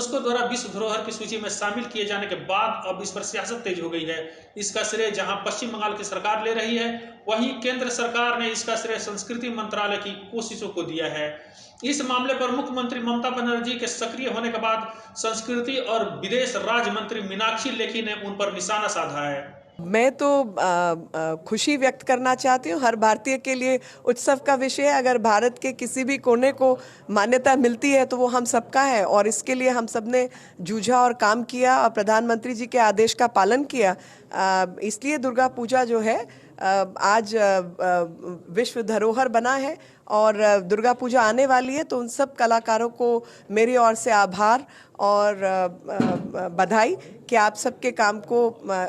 UNESCO द्वारा विश्व धरोहर की सूची में शामिल किए जाने के बाद अब इस पर सियासत तेज हो गई है। इसका श्रेय जहां पश्चिम बंगाल की सरकार ले रही है, वहीं केंद्र सरकार ने इसका श्रेय संस्कृति मंत्रालय की कोशिशों को दिया है। इस मामले पर मुख्यमंत्री ममता बनर्जी के सक्रिय होने के बाद संस्कृति और विदेश राज्य मंत्री मीनाक्षी लेखी ने उन पर निशाना साधा है। मैं तो खुशी व्यक्त करना चाहती हूँ। हर भारतीय के लिए उत्सव का विषय है। अगर भारत के किसी भी कोने को मान्यता मिलती है तो वो हम सबका है, और इसके लिए हम सब ने जूझा और काम किया और प्रधानमंत्री जी के आदेश का पालन किया। इसलिए दुर्गा पूजा जो है आज विश्व धरोहर बना है और दुर्गा पूजा आने वाली है, तो उन सब कलाकारों को मेरी ओर से आभार और बधाई कि आप सबके काम को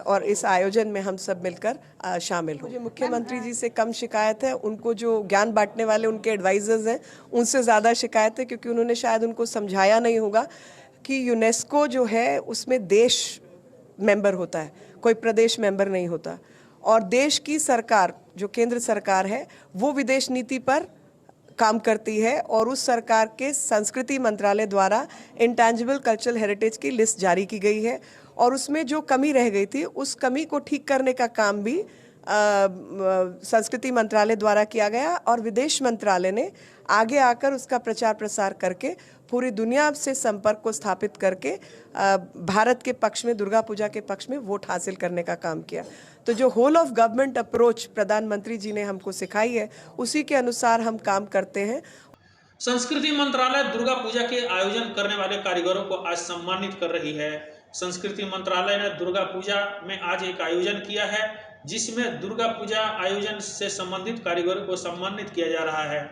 और इस आयोजन में हम सब मिलकर शामिल हो। मुझे मुख्यमंत्री जी से कम शिकायत है, उनको जो ज्ञान बांटने वाले उनके एडवाइजर्स हैं उनसे ज़्यादा शिकायत है, क्योंकि उन्होंने शायद उनको समझाया नहीं होगा कि यूनेस्को जो है उसमें देश मेंबर होता है, कोई प्रदेश मेंबर नहीं होता। और देश की सरकार जो केंद्र सरकार है वो विदेश नीति पर काम करती है, और उस सरकार के संस्कृति मंत्रालय द्वारा इंटैंजिबल कल्चरल हेरिटेज की लिस्ट जारी की गई है, और उसमें जो कमी रह गई थी उस कमी को ठीक करने का काम भी संस्कृति मंत्रालय द्वारा किया गया, और विदेश मंत्रालय ने आगे आकर उसका प्रचार प्रसार करके पूरी दुनिया से संपर्क को स्थापित करके भारत के पक्ष में, दुर्गा पूजा के पक्ष में वोट हासिल करने का काम किया। तो जो होल ऑफ गवर्नमेंट अप्रोच प्रधानमंत्री जी ने हमको सिखाई है उसी के अनुसार हम काम करते हैं। संस्कृति मंत्रालय दुर्गा पूजा के आयोजन करने वाले कारीगरों को आज सम्मानित कर रही है। संस्कृति मंत्रालय ने दुर्गा पूजा में आज एक आयोजन किया है जिसमें दुर्गा पूजा आयोजन से संबंधित कारीगरों को सम्मानित किया जा रहा है।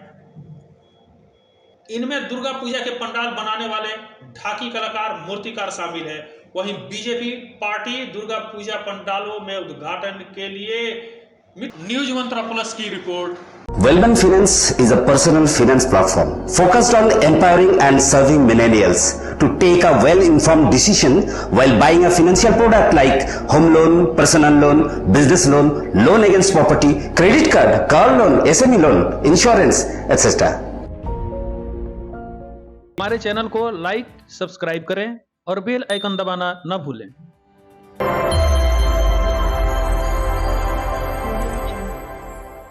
इनमें दुर्गा पूजा के पंडाल बनाने वाले ढाकी कलाकार, मूर्तिकार शामिल है। वहीं बीजेपी पार्टी दुर्गा पूजा पंडालों में उद्घाटन के लिए न्यूज मंत्रा प्लस की report. Wellman Finance is a personal finance platform focused on empowering and serving millennials to take a well-informed decision while buying a financial product like home loan, personal loan, business loan, loan against property, credit card, car loan, SME loan, insurance, etc. हमारे channel को like, subscribe करें और bell icon दबाना न भूलें।